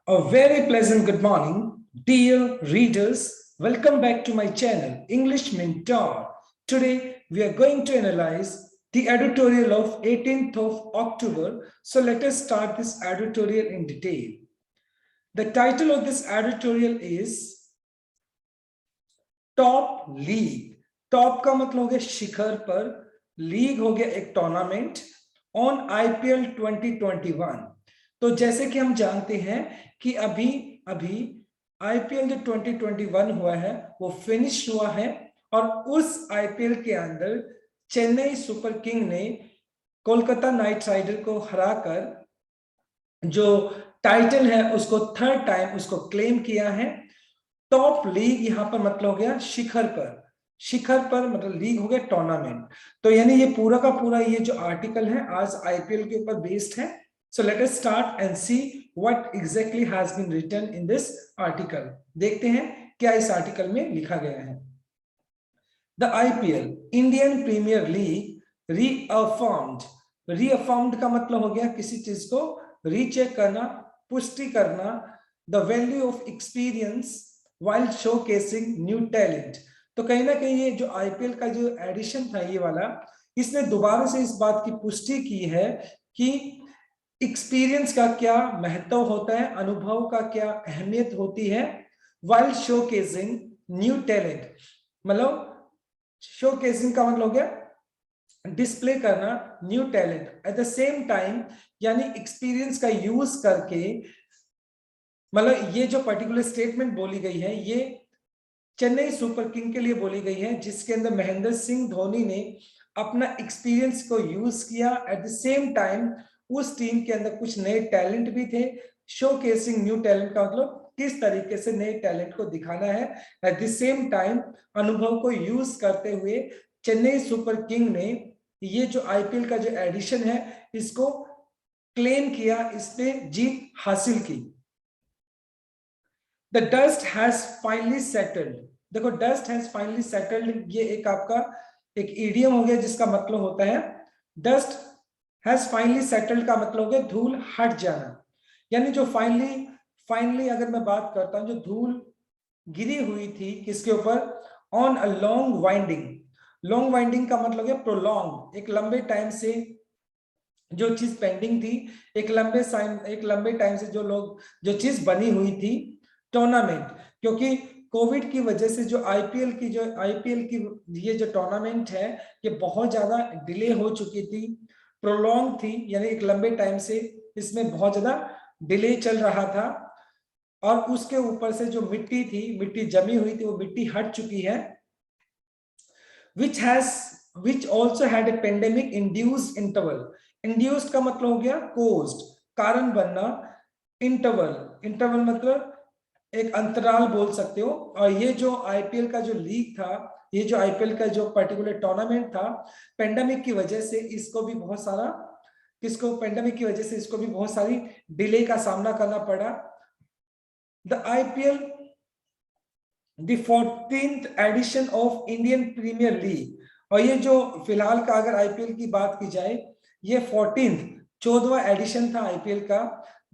A very pleasant good morning, dear readers. Welcome back to my channel, English Mentor. Today, we are going to analyze the editorial of 18th of October. So let us start this editorial in detail. The title of this editorial is top league. Top का मतलब हो गया शिखर पर, league हो गया एक tournament on IPL 2021. तो जैसे कि हम जानते हैं कि अभी आईपीएल जो 2021 हुआ है वो फिनिश हुआ है और उस आईपीएल के अंदर चेन्नई सुपर किंग ने कोलकाता नाइट राइडर को हराकर जो टाइटल है उसको थर्ड टाइम उसको क्लेम किया है. टॉप लीग यहां पर मतलब हो गया शिखर पर मतलब लीग हो गया टूर्नामेंट. तो यानी ये पूरा का पूरा ये जो आर्टिकल है आज आईपीएल के ऊपर बेस्ड है. So let us start and see what exactly has been written in this article. देखते हैं क्या इस आर्टिकल में लिखा गया है. The IPL Indian Premier League reaffirmed का मतलब हो गया किसी चीज को रीचेक करना, पुष्टि करना. The value of experience while showcasing new talent. तो कहीं ना कहीं ये जो आईपीएल का जो एडिशन था ये वाला, इसने दोबारा से इस बात की पुष्टि की है कि एक्सपीरियंस का क्या महत्व होता है, अनुभव का क्या अहमियत होती है. while showcasing new talent मतलब शोकेसिंग का मतलब हो गया डिस्प्ले करना new talent. Eight the same time यानी एक्सपीरियंस का यूज करके, मतलब ये जो पर्टिकुलर स्टेटमेंट बोली गई है ये चेन्नई सुपर किंग के लिए बोली गई है जिसके अंदर महेंद्र सिंह धोनी ने अपना एक्सपीरियंस को यूज किया. एट द सेम टाइम उस टीम के अंदर कुछ नए टैलेंट भी थे. शोकेसिंग न्यू टैलेंट का मतलब किस तरीके से नए टैलेंट को दिखाना है. एट द सेम टाइम अनुभव को यूज करते हुए चेन्नई सुपर किंग ने ये जो आईपीएल का जो एडिशन है इसको क्लेम किया, इस पे जीत हासिल की. The dust has finally settled. देखो dust has finally settled ये एक आपका एक इडियम हो गया जिसका मतलब होता है dust has finally settled का मतलब हो गया धूल हट जाना. यानी जो फाइनली अगर मैं बात करता हूं जो धूल गिरी हुई थी किसके ऊपर, ऑन अ लॉन्ग वाइंडिंग का मतलब है प्रोलॉन्ग, एक लंबे टाइम से जो चीज पेंडिंग थी, एक लंबे टाइम से जो चीज बनी हुई थी टूर्नामेंट. क्योंकि कोविड की वजह से जो आईपीएल की ये जो टूर्नामेंट है ये बहुत ज्यादा डिले हो चुकी थी, प्रोलॉन्ग थी, यानी एक लंबे टाइम से इसमें बहुत ज्यादा डिले चल रहा था. और उसके ऊपर से जो मिट्टी जमी हुई थी वो मिट्टी हट चुकी है. which also had a pandemic induced interval. induced का मतलब हो गया caused, कारण बनना. इंटरवल मतलब एक अंतराल बोल सकते हो. और ये जो आईपीएल का जो लीग था, ये जो आईपीएल का जो पर्टिकुलर टूर्नामेंट था, पेंडेमिक की वजह से इसको भी बहुत सारी डिले का सामना करना पड़ा. The IPL the 14th edition of Indian Premier League. और ये जो फिलहाल का अगर आईपीएल की बात की जाए ये 14वां एडिशन था आईपीएल का.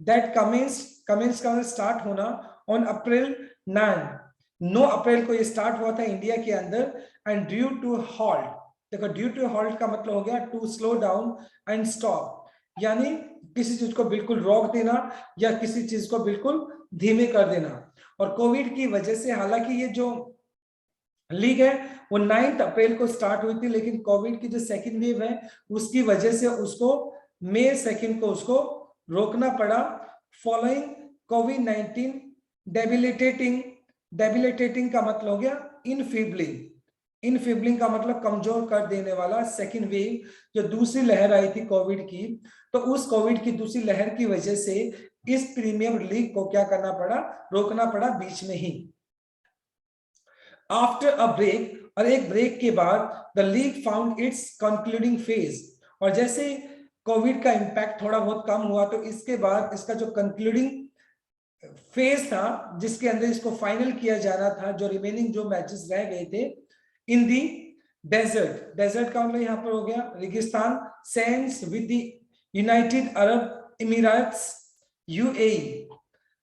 दैट कमेंस का स्टार्ट होना ऑन अप्रैल 9 अप्रैल को ये स्टार्ट हुआ था इंडिया के अंदर. एंड ड्यू टू हॉल्ट, देखो ड्यू टू हॉल्ट का मतलब हो गया to slow down and stop, यानी किसी चीज को बिल्कुल रोक देना या किसी चीज को बिल्कुल धीमे कर देना. और कोविड की वजह से हालांकि ये जो लीग है वो 9 अप्रैल को स्टार्ट हुई थी, लेकिन कोविड की जो सेकेंड वेव है उसकी वजह से उसको मई 2 को उसको रोकना पड़ा. फॉलोइंग कोविड-19 डेबिलिटेटिंग का मतलब हो गया इनफिबलिंग का मतलब कमजोर कर देने वाला सेकेंड वेव, जो दूसरी लहर आई थी कोविड की. तो उस कोविड की दूसरी लहर की वजह से इस प्रीमियर लीग को क्या करना पड़ा, रोकना पड़ा बीच में ही. आफ्टर अ ब्रेक, और एक ब्रेक के बाद the league found it's concluding phase. और जैसे कोविड का इंपैक्ट थोड़ा बहुत कम हुआ तो इसके बाद इसका जो कंक्लूडिंग फेज था जिसके अंदर इसको फाइनल किया जाना था, जो रिमेनिंग जो मैचेस रह गए थे इन दी डेजर्ट का मतलब यहाँ पर हो गया रेगिस्तान, Sands with the United Arab Emirates UAE.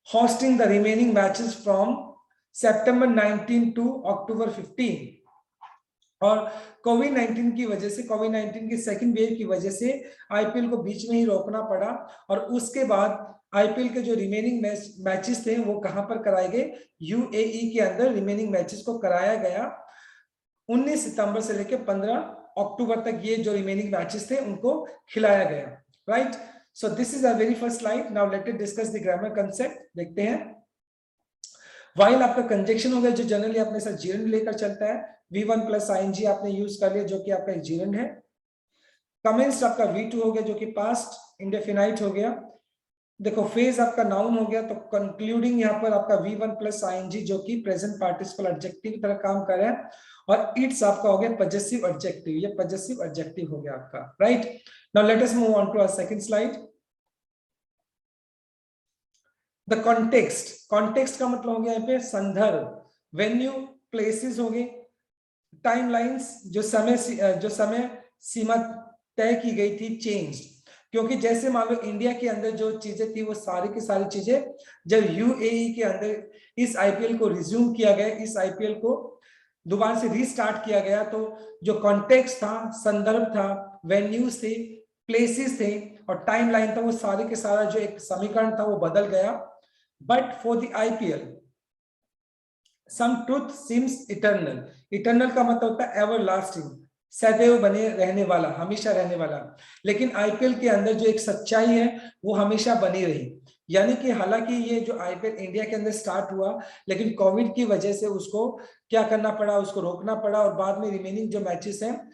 hosting the remaining matches from September 19 to October 15. और कोविड-19 की वजह से, कोविड-19 की सेकंड वेव की वजह से आईपीएल को बीच में ही रोकना पड़ा और उसके बाद आईपीएल के जो रिमेनिंग मैचेस थे वो कहां पर कराए गए, यूएई के अंदर रिमेनिंग मैचेस को कराया गया। 19 सितंबर से लेकर 15 अक्टूबर तक ये जो रिमेनिंग मैचेस थे उनको खिलाया गया, right. So this is a very first slide. Now let us discuss the grammar concept. देखते हैं। व्हाइल आपका कंजक्शन हो गया जो जनरली अपने साथ जीरंड लेकर चलता है, V1 प्लस आईएनजी आपने यूज कर लिया जो कि आपका एक जीरंड है। कमेंस आपका V2 हो गया जो कि पास्ट इंडेफिनाइट हो गया। देखो फेज आपका नाउन हो गया, तो कंक्लूडिंग यहाँ पर आपका V1 प्लस आईएनजी जो कि प्रेजेंट पार्टिसिपल एडजेक्टिव की तरह काम कर रहा है, और इट्स आपका हो गया पजेसिव एडजेक्टिव, ये पजेसिव एडजेक्टिव हो गया आपका, right. Now let us move on to our second slide. The context, context का मतलब हो गया यहाँ पे संदर्भ, वेन्यू, प्लेसेस हो गए, टाइमलाइंस, जो समय सीमा तय की गई थी, चेंज। क्योंकि जैसे मान लो इंडिया के अंदर जो चीजें थी वो सारी की सारी चीजें जब यूएई के अंदर इस आईपीएल को रिज्यूम किया गया, इस आईपीएल को दोबारा से रीस्टार्ट किया गया, तो जो कॉन्टेक्स्ट था, संदर्भ था, वेन्यूज थे, प्लेसेस थे और टाइमलाइन था, वो सारे के सारा जो एक समीकरण था वो बदल गया। But for the IPL some truth seems eternal. Eternal का मतलब होता है एवर लास्टिंग, सदैव बने रहने वाला, हमेशा रहने वाला। लेकिन आईपीएल के अंदर जो एक सच्चाई है वो हमेशा बनी रही। यानी कि हालांकि ये जो आईपीएल इंडिया के अंदर स्टार्ट हुआ, लेकिन कोविड की वजह से उसको क्या करना पड़ा, उसको रोकना पड़ा और बाद में रिमेनिंग जो मैचेस हैं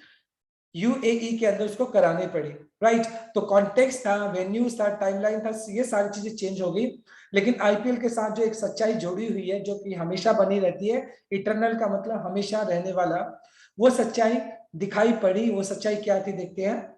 यूएई के अंदर उसको कराने पड़े, राइट। तो कॉन्टेक्स्ट था, वेन्यूज था, टाइमलाइन था, ये सारी चीजें चेंज हो गई। लेकिन आईपीएल के साथ जो एक सच्चाई जुड़ी हुई है जो कि हमेशा बनी रहती है, इटर्नल का मतलब हमेशा रहने वाला, वो सच्चाई दिखाई पड़ी। वो सच्चाई क्या थी देखते हैं।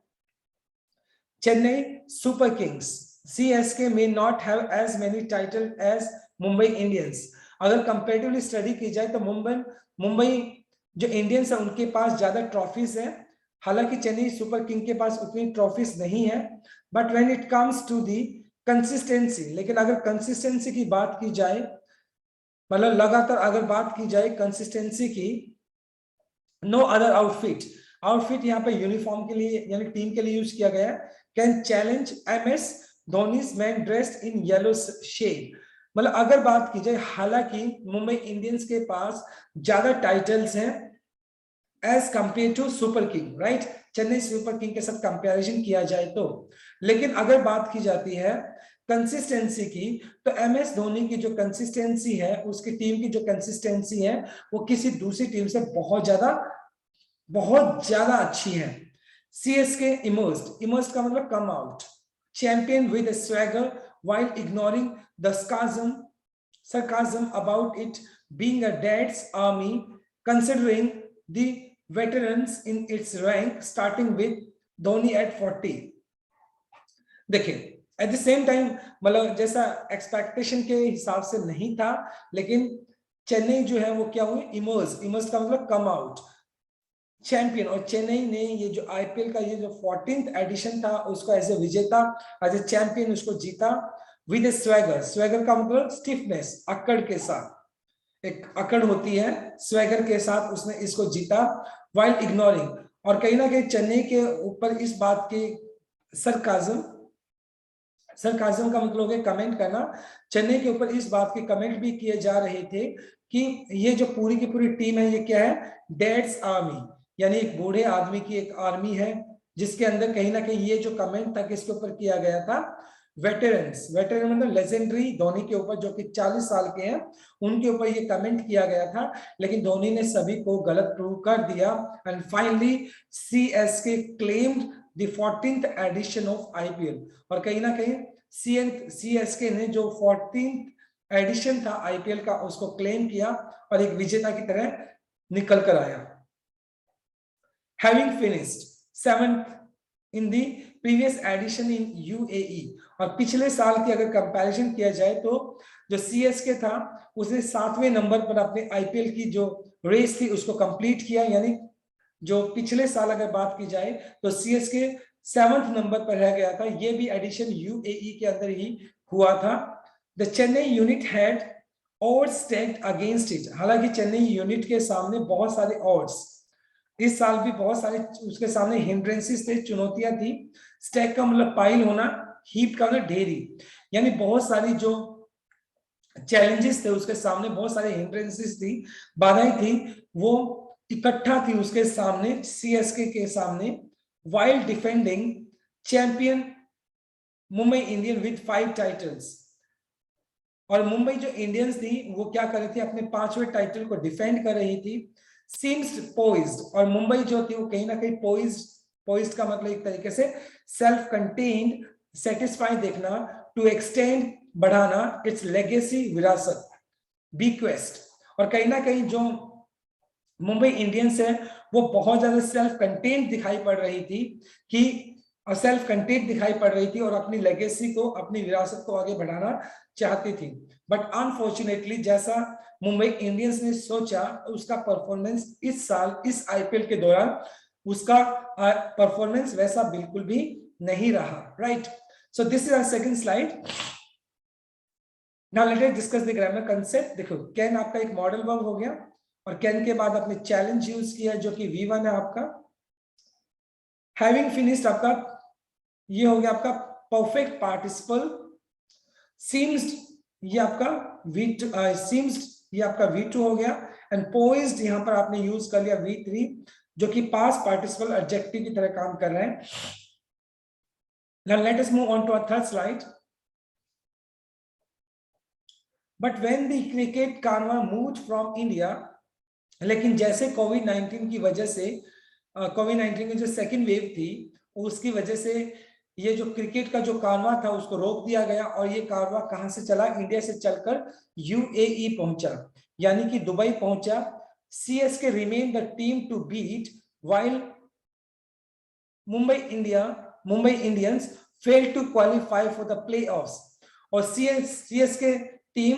Chennai super Kings CSK may not have as many title as Mumbai Indians. अगर कंपैरेटिवली स्टडी की जाए तो मुंबई जो इंडियंस है उनके पास ज्यादा ट्रॉफीज है, हालांकि चेन्नई सुपर किंग के पास उतनी ट्रॉफीज नहीं है। But when it comes to the consistency, लेकिन अगर कंसिस्टेंसी की बात की जाए, मतलब लगातार अगर बात की जाए कंसिस्टेंसी की, नो अदर आउटफिट यहाँ पे यूनिफॉर्म के लिए यानी टीम के लिए यूज किया गया है, can challenge MS Dhoni's man dressed in yellow shade. मतलब अगर बात की जाए, हालांकि मुंबई इंडियंस के पास ज्यादा टाइटल्स हैं as compare to Super King, right, Chennai Super King के साथ कंपैरिजन किया जाए तो। लेकिन अगर बात की जाती है कंसिस्टेंसी की, तो एमएस धोनी की जो कंसिस्टेंसी है, उसकी टीम की जो कंसिस्टेंसी है, वो किसी दूसरी टीम से बहुत ज्यादा अच्छी है। सीएसके इमर्स्ड का मतलब come out, champion with swagger while ignoring the sarcasm about it being a dad's army, considering the veterans in its rank starting with Dhoni at 40। देखिए एट द सेम टाइम मतलब जैसा एक्सपेक्टेशन के हिसाब से नहीं था, लेकिन चेन्नई जो है वो क्या हुई, इमर्स का मतलब कम आउट, चैंपियन। और चेन्नई ने ये जो आईपीएल का ये जो 14th एडिशन था उसको एज ए विजेता, एज ए चैंपियन उसको जीता विद ए स्वैगर का मतलब स्टिफनेस, अकड़ के साथ, एक अकड़ होती है, स्वैगर के साथ उसने इसको जीता, वाइल इग्नोरिंग। और कहीं ना कहीं चेन्नई के ऊपर इस बात की सरकाजम का मतलब है कमेंट करना, चेन्नई के ऊपर इस बात के कमेंट भी किए जा रहे थे कि ये जो पूरी की पूरी टीम है ये क्या है, डैड्स आर्मी, यानी एक बूढ़े आदमी की एक आर्मी है, जिसके अंदर कहीं ना कहीं ये जो कमेंट था किसके ऊपर किया गया था, वेटरन मतलब लेजेंडरी धोनी के ऊपर जो कि 40 साल के हैं, उनके ऊपर ये कमेंट किया गया था। लेकिन धोनी ने सभी को गलत प्रूव कर दिया and finally CSK claimed the 14th edition of IPL. और कहीं ना कहीं सीएसके ने जो 14th एडिशन था आईपीएल का उसको क्लेम किया और एक विजेता की तरह निकल कर आया। Having finished 7th in the previous edition in UAE, और पिछले साल की अगर कंपैरिजन किया जाए तो जो सीएसके था उसने 7वें नंबर पर अपने आईपीएल की जो रेस थी उसको कंप्लीट किया। यानी जो पिछले साल अगर बात की जाए तो सीएसके 7th नंबर पर रह गया था, ये भी एडिशन यूएई के अंदर ही हुआ था। The Chennai unit had odds stacked against it। हालांकि चेन्नई यूनिट के सामने बहुत सारे odds, इस साल भी बहुत सारे उसके सामने हिंड्रेंसेस थे, चुनौतियां थी। स्टैक का मतलब पाइल होना, हीप का मतलब ढेरी, यानी बहुत सारी जो चैलेंजेस थे उसके सामने, बहुत सारे हिंड्रेंसेस थी, बाधाएं थी, वो इकट्ठा थी उसके सामने, सीएसके के सामने, while defending champion Mumbai Indian with 5 titles. और मुंबई जो इंडियंस थी वो क्या कर रही थी, अपने 5वें टाइटल को डिफेंड कर रही थी। सीम्स पोइज्ड, और मुंबई जो थी वो कहीं ना कहीं पोइज्ड, पोइज्ड का मतलब एक तरीके से सेल्फ कंटेन्ड, सेटिस्फाई देखना, टू एक्सटेंड बढ़ाना इट्स लेगेसी, विरासत, बीक्वेस्ट। और कहीं ना कहीं जो मुंबई इंडियंस है वो बहुत ज्यादा सेल्फ कंटेन्ड दिखाई पड़ रही थी, कि सेल्फ कंटेन्ड दिखाई पड़ रही थी और अपनी लेगेसी को, अपनी विरासत को आगे बढ़ाना चाहती थी। बट अनफॉर्चुनेटली जैसा मुंबई इंडियंस ने सोचा, उसका परफॉर्मेंस इस साल इस आईपीएल के दौरान उसका परफॉर्मेंस वैसा बिल्कुल भी नहीं रहा। Right, so this is our second slide. Now let us discuss the grammar concept. देखो, कैन आपका एक मॉडल वर्ब हो गया, और कैन के बाद आपने चैलेंज यूज किया जो कि V1 है आपका। हैविंग फिनिश्ड आपका ये हो गया आपका परफेक्ट पार्टिसिपल। सीम्स ये आपका V2, सीम्स ये आपका V2 हो गया। एंड पोइज्ड यहां पर आपने यूज कर लिया V3, जो कि पास्ट पार्टिसिपल एडजेक्टिव की तरह काम कर रहे हैं। Now let us move on to our third slide. But when the cricket Kanwa moved from India, लेकिन जैसे कोविड-19 की वजह से, कोविड-19 की जो सेकेंड वेव थी उसकी वजह से ये जो क्रिकेट का जो कारवां था उसको रोक दिया गया, और ये कारवां कहां से चला, इंडिया से चलकर यूएई पहुंचा, यानी कि दुबई पहुंचा। CSK remain the team to beat while Mumbai Indians fail to qualify for the playoffs. और CSK team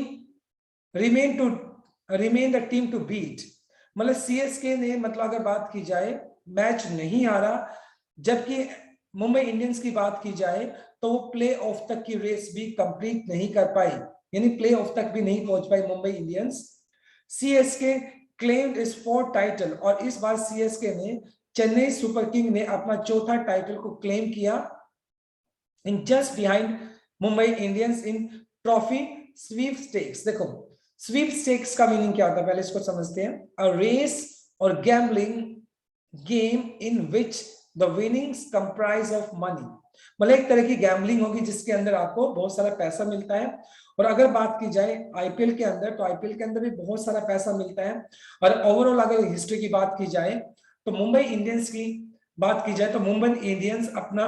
remain the team to beat, मतलब सीएसके ने, मतलब अगर बात की जाए मैच नहीं हारा, जबकि मुंबई इंडियंस की बात की जाए तो वो प्ले ऑफ तक की रेस भी कंप्लीट नहीं कर पाई, यानी प्ले ऑफ तक भी नहीं पहुंच पाई Mumbai Indians. CSK claimed is 4th title, और इस बार सीएसके ने, चेन्नई सुपर किंग ने अपना चौथा टाइटल को क्लेम किया, in just behind Mumbai Indians in trophy sweepstakes. देखो, स्वीपस्टेक्स का मीनिंग क्या होता है पहले इसको समझते हैं। अ रेस और gambling game in which the winnings comprise of money, मतलब एक तरह की गैम्बलिंग होगी जिसके अंदर आपको बहुत सारा पैसा मिलता है। और अगर बात की जाए आईपीएल के अंदर, तो आईपीएल के अंदर भी बहुत सारा पैसा मिलता है। और ओवरऑल अगर हिस्ट्री की बात की जाए, तो मुंबई इंडियंस की बात की जाए तो मुंबई इंडियंस अपना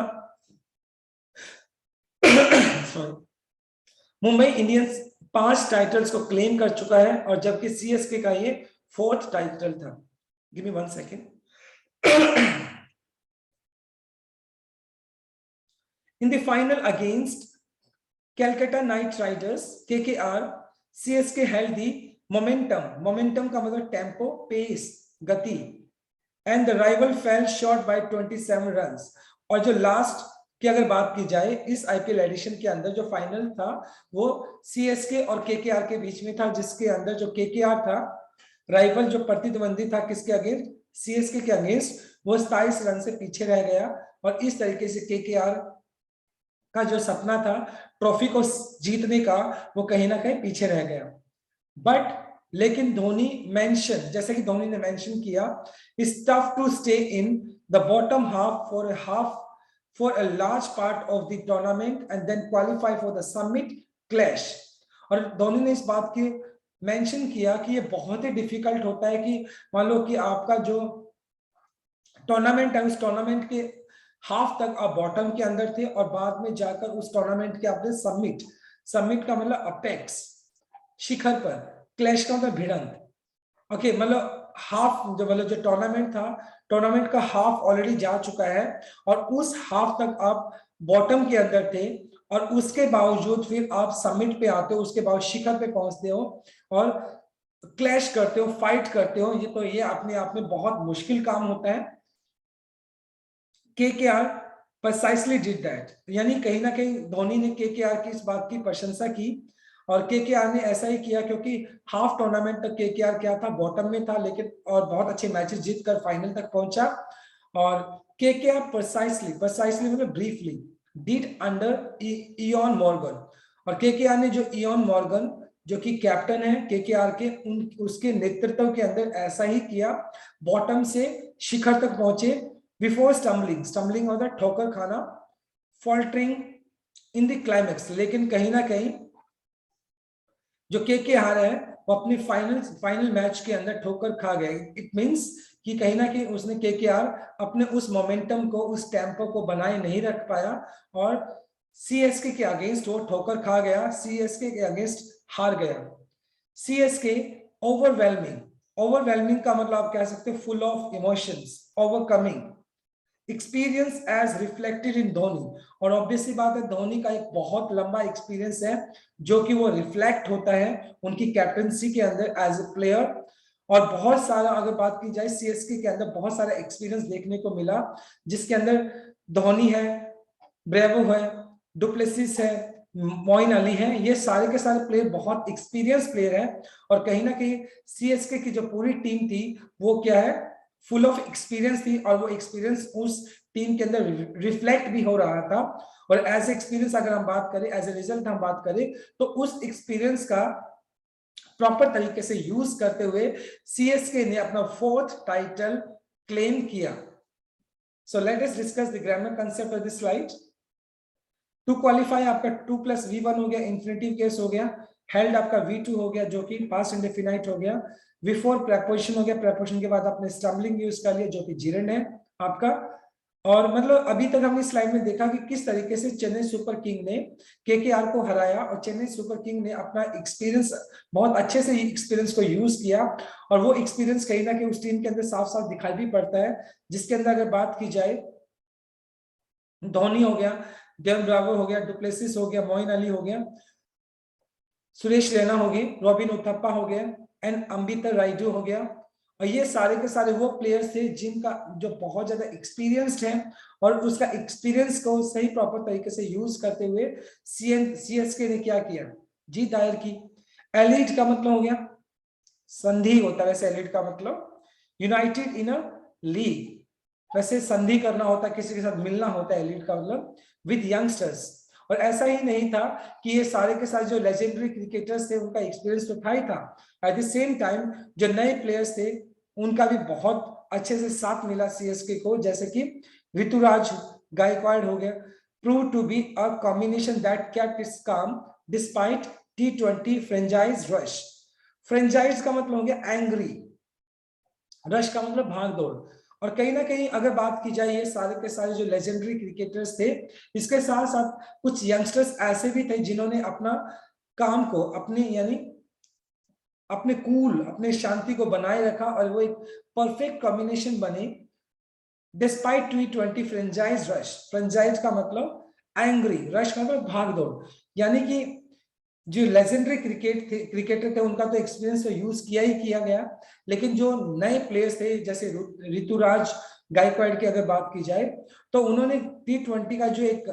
मुंबई इंडियंस 5 टाइटल्स को क्लेम कर चुका है, और जबकि सीएसके का ये 4th टाइटल था। Give me 1 second. In the final against Calcutta Knight Riders (KKR), CSK held the momentum. Momentum का मतलब टेम्पो, पेस, गति, and the rival fell short by 27 runs. और जो लास्ट की अगर बात की जाए इस आईपीएल एडिशन के अंदर जो फाइनल था वो सीएसके और केकेआर के बीच में था, जिसके अंदर जो केकेआर था, राइवल जो प्रतिद्वंदी था किसके अगेंस्ट, सीएसके के अगेंस्ट, वो 27 रन से पीछे रह गया। और इस तरीके से केकेआर का जो सपना था ट्रॉफी को जीतने का, वो कहीं ना कहीं पीछे रह गया। बट लेकिन धोनी मेंशन, जैसे कि धोनी ने मेंशन किया, it's tough to stay in the bottom half for a large part of the tournament and then qualify for the summit clash. और धोनी ने इस बात की मेंशन किया कि ये बहुत ही डिफिकल्ट होता है कि मान लो कि आपका जो टूर्नामेंट है उस टूर्नामेंट के हाफ तक आप बॉटम के अंदर थे, और बाद में जाकर उस टूर्नामेंट के आपने समिट का मतलब अपेक्स, शिखर पर, क्लैश का मतलब भिड़ंत। ओके, मतलब हाफ जो, मतलब जो टूर्नामेंट था, टूर्नामेंट का हाफ ऑलरेडी जा चुका है, और उस हाफ तक आप बॉटम के अंदर थे, और उसके बावजूद फिर आप समिट पे आते हो, उसके बाद शिखर पे पहुंचते हो और क्लैश करते हो, फाइट करते हो। ये तो ये अपने आप में बहुत मुश्किल काम होता है। केकेआर प्रिसाइसली डिड दैट, यानी कहीं ना कहीं धोनी ने केकेआर की इस बात की प्रशंसा की, और केकेआर ने ऐसा ही किया, क्योंकि हाफ टूर्नामेंट तक केकेआर क्या था, बॉटम में था, लेकिन और बहुत अच्छे मैचेस जीतकर फाइनल तक पहुंचा। और केकेआर प्रिसाइसली मतलब briefly did under ion Morgan, और केकेआर ने जो इयॉन मॉर्गन जो कि कैप्टन है केकेआर के, उसके नेतृत्व के अंदर ऐसा ही किया, बॉटम से शिखर तक पहुंचे। बिफोर स्टम्बलिंग होता है ठोकर खाना, फॉल्टरिंग इन द क्लाइमेक्स, लेकिन कहीं ना कहीं जो केकेआर है वो अपनी फाइनल मैच के अंदर ठोकर खा गए। इट मींस कि कहीं ना कहीं उसने केकेआर अपने उस मोमेंटम को, उस टेम्पो को बनाए नहीं रख पाया, और सीएसके के अगेंस्ट वो ठोकर खा गया, सीएसके के अगेंस्ट हार गया। सीएसके ओवरवेलमिंग का मतलब आप कह सकते हैं full of emotions, overcoming experience as reflected in Dhoni, और ऑब्वियसली बात है धोनी का एक बहुत लंबा एक्सपीरियंस है जो कि वो रिफ्लेक्ट होता है उनकी कैप्टनसी के अंदर एज ए प्लेयर। और बहुत सारा अगर बात की जाए सीएसके के अंदर बहुत सारा एक्सपीरियंस देखने को मिला, जिसके अंदर धोनी है, ब्रेवो है, डुप्लेसिस है, मोइन अली है, ये सारे के सारे प्लेयर बहुत एक्सपीरियंस प्लेयर है। और कहीं ना कहीं सीएसके की जो पूरी टीम थी वो क्या है, फुल ऑफ एक्सपीरियंस थी, और वो एक्सपीरियंस उस टीम के अंदर रिफ्लेक्ट भी हो रहा था। और एज एक्सपीरियंस अगर हम बात करें, एज ए रिजल्ट हम बात करें, तो उस एक्सपीरियंस का प्रॉपर तरीके से यूज करते हुए सीएसके ने अपना 4th टाइटल क्लेम किया। So let us discuss the grammar concept of this slide. To qualify आपका 2+V1 हो गया, इंफिनिटिव केस हो गया। हेल्ड आपका V2 हो गया जो कि पास्ट इंडेफिनाइट हो गया। V4 प्रेपोजिशन हो गया, प्रेपोजिशन के बाद आपने स्टम्बलिंग यूज कर लिया जो कि जिरेंड है आपका। और मतलब अभी तक हमने स्लाइड में देखा कि किस तरीके से चेन्नई सुपर किंग ने केकेआर को हराया, और चेन्नई सुपर किंग ने अपना एक्सपीरियंस बहुत अच्छे से एक्सपीरियंस को यूज किया, और वो एक्सपीरियंस कहीं ना कहीं उस टीम के अंदर साफ साफ दिखाई भी पड़ता है, जिसके अंदर अगर बात की जाए धोनी हो गया, डेवन ब्रावो हो गया, डुप्लेसिस हो गया, मोइन अली हो गया, सुरेश रैना हो गए, रॉबिन उथप्पा हो गया, एंड अंबिता राइडू हो गया। और ये सारे के सारे वो प्लेयर्स थे जिनका जो बहुत ज्यादा एक्सपीरियंस्ड है, और उसका एक्सपीरियंस को सही प्रॉपर तरीके से यूज करते हुए सीएसके ने क्या किया, जीत दायर की। एलिट का मतलब हो गया संधि होता है, वैसे एलिट का मतलब यूनाइटेड इन अ लीग, वैसे संधि करना होता है, किसी के साथ मिलना होता है एलिट का मतलब, विद यंगस्टर्स। और ऐसा ही नहीं था कि ये सारे के सारे जो लेजेंडरी क्रिकेटर्स थे उनका एक्सपीरियंस तो था ही था, एट द सेम टाइम जो नए प्लेयर्स थे उनका भी बहुत अच्छे से साथ मिला सीएसके को, जैसे कि ऋतुराज गायकवाड़ हो गया, prove to be a combination that kept its calm despite T20 franchise rush. Franchise का मतलब हो गया एंग्री, रश का मतलब भाग दौड़। और कहीं ना कहीं अगर बात की जाए ये सारे के सारे जो लेजेंडरी क्रिकेटर्स थे, इसके साथ साथ कुछ यंगस्टर्स ऐसे भी थे जिन्होंने अपना काम को अपने यानी अपने कूल, अपने शांति को बनाए रखा, और वो एक परफेक्ट कॉम्बिनेशन बने despite T20 franchise rush. Franchise का मतलब एंग्री, रश का मतलब भाग दौड़, यानी कि जो लेजेंडरी क्रिकेटर थे उनका तो एक्सपीरियंस तो यूज किया ही किया गया, लेकिन जो नए प्लेयर्स थे जैसे ऋतुराज गायकवाड़ की अगर बात की जाए, तो उन्होंने T20 का जो एक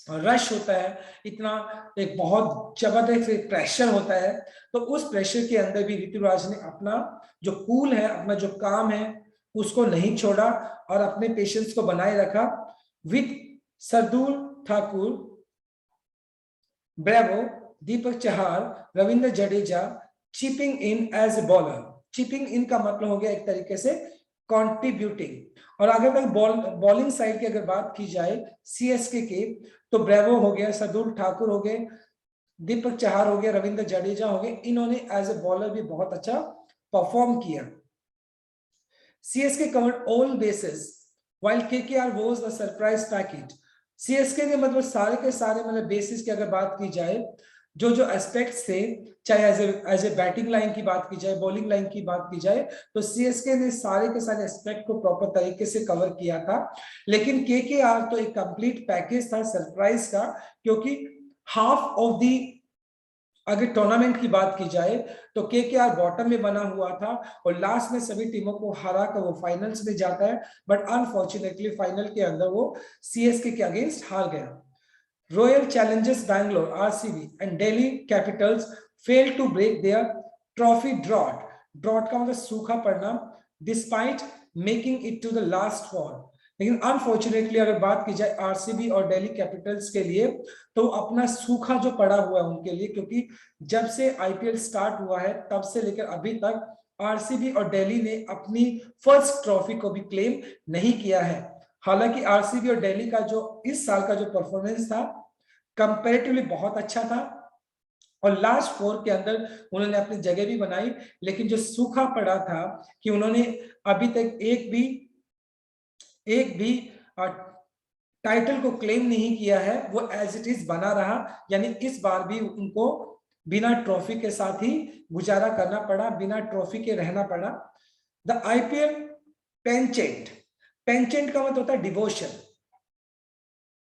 रश होता है, इतना एक बहुत जबरदस्त एक प्रेशर होता है, तो उस प्रेशर के अंदर भी ऋतुराज ने अपना जो कूल है, अपना जो काम है उसको नहीं छोड़ा, और अपने पेशेंस को बनाए रखा with Shardul Thakur, Bravo, Deepak Chahar, Ravindra Jadeja chipping in as a bowler. Chipping in का मतलब हो गया एक तरीके से कॉन्ट्रीब्यूटिंग। और अगर बॉलिंग साइड की अगर बात की जाए सीएसके के, तो ब्रेवो हो गया, सरदूल ठाकुर हो गए, दीपक चहार हो गया, रविंद्र जडेजा हो गए, इन्होंने एज ए बॉलर भी बहुत अच्छा परफॉर्म किया। CSK covered all basis while KKR was the surprise package. CSK ने मतलब सारे के सारे मतलब बेसिस की अगर बात की जाए, जो जो एस्पेक्ट्स थे, चाहे एज ए बैटिंग लाइन की बात की जाए, बॉलिंग लाइन की बात की जाए, तो सीएसके ने सारे के सारे एस्पेक्ट को प्रॉपर तरीके से कवर किया था। लेकिन केकेआर तो एक कंप्लीट पैकेज था सरप्राइज का, क्योंकि हाफ ऑफ दी अगर टूर्नामेंट की बात की जाए तो केकेआर बॉटम में बना हुआ था, और लास्ट में सभी टीमों को हरा कर वो फाइनल्स में जाता है, बट अनफॉर्चुनेटली फाइनल के अंदर वो सीएसके के अगेंस्ट हार गया। Royal Challengers Bangalore (RCB) and Delhi Capitals failed to break their trophy drought. Drought का मतलब सूखा पड़ना, despite making it to the last four. लेकिन अनफॉर्चुनेटली अगर बात की जाए आरसीबी और दिल्ली कैपिटल्स के लिए, तो अपना सूखा जो पड़ा हुआ है उनके लिए, क्योंकि जब से आईपीएल स्टार्ट हुआ है तब से लेकर अभी तक आरसीबी और दिल्ली ने अपनी फर्स्ट ट्रॉफी को भी क्लेम नहीं किया है। हालांकि आरसीबी और दिल्ली का जो इस साल का जो परफॉर्मेंस था कंपैरेटिवली बहुत अच्छा था और लास्ट फोर के अंदर उन्होंने अपनी जगह भी बनाई, लेकिन जो सूखा पड़ा था कि उन्होंने अभी तक एक भी टाइटल को क्लेम नहीं किया है, वो एज इट इज बना रहा। यानी इस बार भी उनको बिना ट्रॉफी के साथ ही गुजारा करना पड़ा, बिना ट्रॉफी के रहना पड़ा। द आईपीएल पेंचेंट, पेंचेंट का मतलब होता है devotion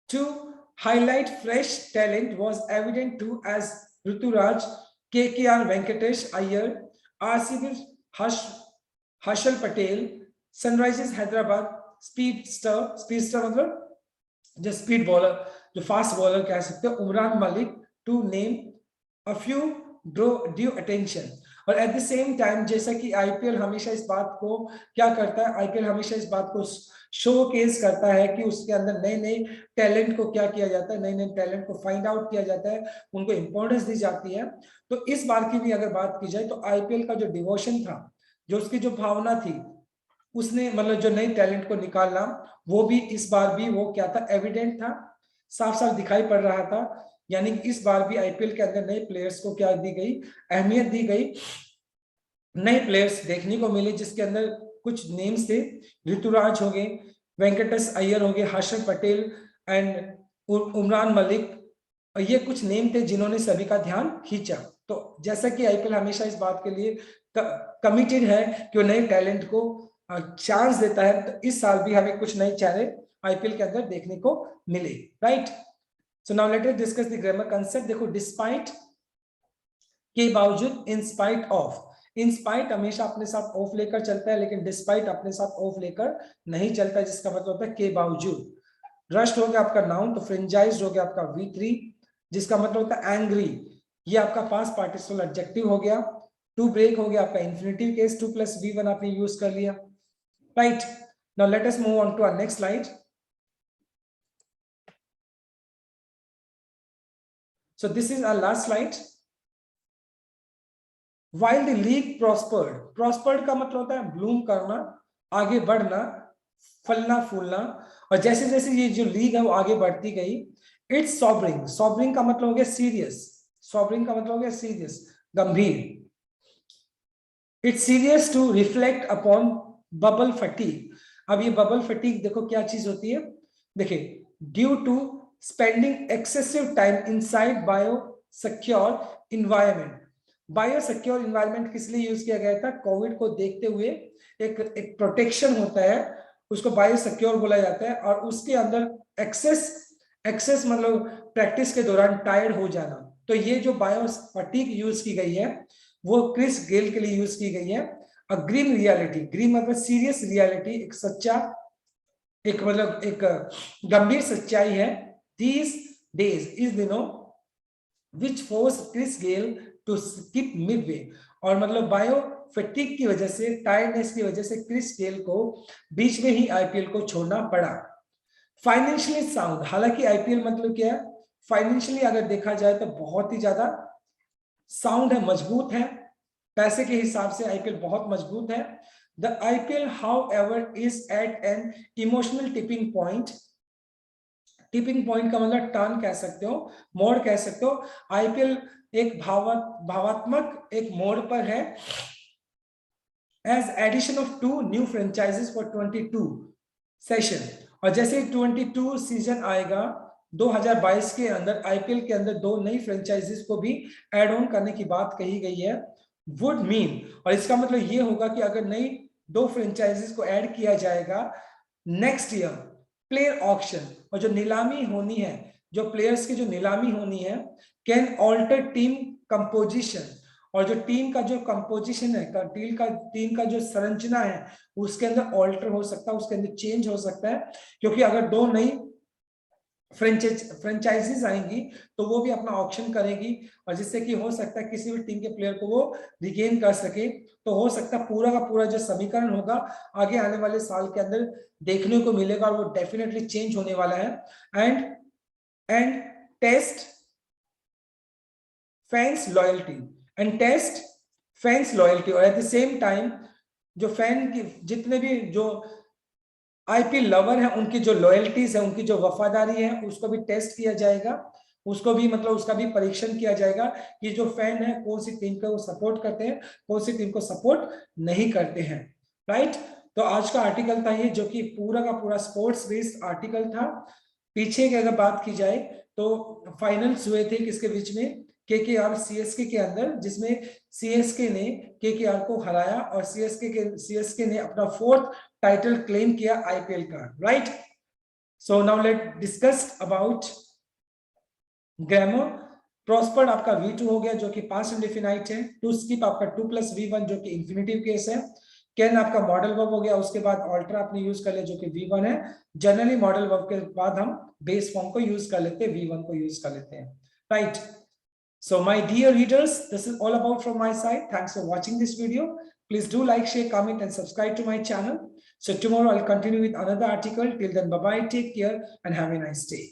to highlight fresh talent was evident too as Ruturaj, KKR Venkatesh Iyer, RCB Harshal Patel, Sunrisers Hyderabad speedster मतलब जो स्पीड बॉलर, जो फास्ट बॉलर कह सकते हो, Umran Malik, to name a few due attention. और एट द सेम टाइम जैसा कि IPL हमेशा इस बात को क्या करता है, आईपीएल हमेशा इस बात को शोकेस करता है कि उसके अंदर नए नए टैलेंट को क्या किया जाता है, नए नए टैलेंट को फाइंड आउट किया जाता है, उनको इंपॉर्टेंस दी जाती है। तो इस बार की भी अगर बात की जाए तो आईपीएल का जो डिवोशन था, जो उसकी जो भावना थी, उसने मतलब जो नए टैलेंट को निकालना, वो भी इस बार भी वो क्या था, एविडेंट था, साफ साफ दिखाई पड़ रहा था। यानी इस बार भी आईपीएल के अंदर नए प्लेयर्स को क्या दी गई, अहमियत दी गई, नए प्लेयर्स देखने को मिले, जिसके अंदर कुछ नेम्स थे, ऋतुराज हो गए, वेंकटेश अय्यर हो गए, हर्षल पटेल एंड उमरान मलिक, और ये कुछ नेम थे जिन्होंने सभी का ध्यान खींचा। तो जैसा कि आईपीएल हमेशा इस बात के लिए कमिटेड है कि वो नए टैलेंट को चांस देता है, तो इस साल भी हमें कुछ नए चेहरे आईपीएल के अंदर देखने को मिले, right. So now let us discuss the grammar concept. देखो, डिस्पाइट के बावजूद, in spite of, in spite हमेशा अपने साथ ऑफ लेकर चलता है, लेकिन डिस्पाइट अपने साथ ऑफ लेकर नहीं चलता, जिसका मतलब होता है के बावजूद। रस्ट हो गया आपका नाउन, तो फ्रेंचाइज हो गया आपका V3, जिसका मतलब होता है एंग्री, ये आपका पास्ट पार्टिसिपल एडजेक्टिव हो गया। टू ब्रेक हो गया आपका इंफिनिटिव केस, 2 + V1 आपने यूज कर लिया, right. Now let us move on to our next slide. So this is our last slide. While the league prospered, prospered का मतलब होता है ब्लूम करना, आगे बढ़ना, फलना फूलना, और जैसे जैसे ये जो लीग है वो आगे बढ़ती गई, इट्स सॉबरिंग, सॉबरिंग का मतलब हो गया सीरियस, सॉबरिंग का मतलब हो गया सीरियस, गंभीर, it's serious to reflect upon bubble fatigue. अब ये बबल फटीग देखो क्या चीज होती है, देखिए, due to spending excessive time inside bio secure environment. Bio secure environment किस लिए यूज किया गया था, कोविड को देखते हुए एक प्रोटेक्शन होता है, उसको बायो सिक्योर बोला जाता है, और उसके अंदर एक्सेस मतलब प्रैक्टिस के दौरान टायर्ड हो जाना। तो ये जो बायो फटीग यूज की गई है वो क्रिस गेल के लिए यूज की गई है। अ ग्रीन रियलिटी, ग्रीन मतलब सीरियस रियलिटी, एक सच्चा, एक मतलब एक गंभीर सच्चाई है। These days, इस दिनों, which force Chris Gayle to skip midway, और मतलब बायो फटीग की वजह से, टायर्डनेस की वजह से क्रिस गेल को बीच में ही आईपीएल को छोड़ना पड़ा। फाइनेंशियली साउंड, हालांकि आईपीएल मतलब क्या है, फाइनेंशियली अगर देखा जाए तो बहुत ही ज्यादा साउंड है, मजबूत है, पैसे के हिसाब से आईपीएल बहुत मजबूत है। The IPL however is at an emotional tipping point, tipping point का मतलब टर्न कह सकते हो, मोड़ कह सकते हो। आईपीएल एक भावात्मक एक मोड़ पर है, as edition of 2 new franchises for 22 session, और जैसे 22 सीजन आएगा 2022 के अंदर, आईपीएल के अंदर 2 नई फ्रेंचाइजेस को भी एड ऑन करने की बात कही गई है। वुड मीन, और इसका मतलब ये होगा कि अगर नई 2 फ्रेंचाइजेस को ऐड किया जाएगा नेक्स्ट ईयर, प्लेयर ऑक्शन, और जो नीलामी होनी है, जो प्लेयर्स की जो नीलामी होनी है, कैन ऑल्टर टीम कंपोजिशन, और जो टीम का जो कंपोजिशन है, टीम का जो संरचना है, उसके अंदर ऑल्टर हो सकता है, उसके अंदर चेंज हो सकता है, क्योंकि अगर 2 नई फ्रेंचाइजीज आएंगी तो वो भी अपना ऑक्शन करेगी, और जिससे कि हो सकता है किसी भी टीम के प्लेयर को वो रिगेन कर सके। तो हो सकता है पूरा का पूरा जो समीकरण होगा आगे आने वाले साल के अंदर देखने को मिलेगा, और वो डेफिनेटली चेंज होने वाला है। And test fans loyalty, and test fans loyalty, और एट द सेम टाइम जो फैन की जितने भी जो आईपीएल लवर है उनकी जो लॉयल्टीज है, उनकी जो वफादारी है, उसको भी टेस्ट किया जाएगा, उसको भी मतलब उसका भी परीक्षण किया जाएगा कि जो फैन है कौन सी टीम को सपोर्ट करते हैं, कौन सी टीम को सपोर्ट नहीं करते हैं। राइट, तो आज का आर्टिकल था ये, जो कि पूरा का पूरा स्पोर्ट्स बेस्ड आर्टिकल था। पीछे की अगर बात की जाए तो फाइनल्स हुए थे किसके बीच में, केकेआर सीएसके के अंदर, जिसमें सीएसके ने केकेआर को हराया, और सीएसके ने अपना 4th टाइटल क्लेम किया आईपीएल का। Right, so now let discuss about grammar. Prospered आपका V2 हो गया जो कि पास्ट इंडेफिनाइट है। टू स्किप आपका 2+V1 जो कि इंफिनिटिव केस है। कैन आपका मॉडल वर्ब हो गया, उसके बाद ऑल्टर आपने यूज कर लिया जो कि V1 है। जनरली मॉडल वर्ब के बाद हम बेस फॉर्म को यूज कर लेते हैं, V1 को यूज कर लेते हैं। Right, so my dear readers, this is all about from my side. Thanks for watching this video. Please do like, share, comment and subscribe to my channel. So tomorrow I'll continue with another article. Till then, bye bye, take care and have a nice day.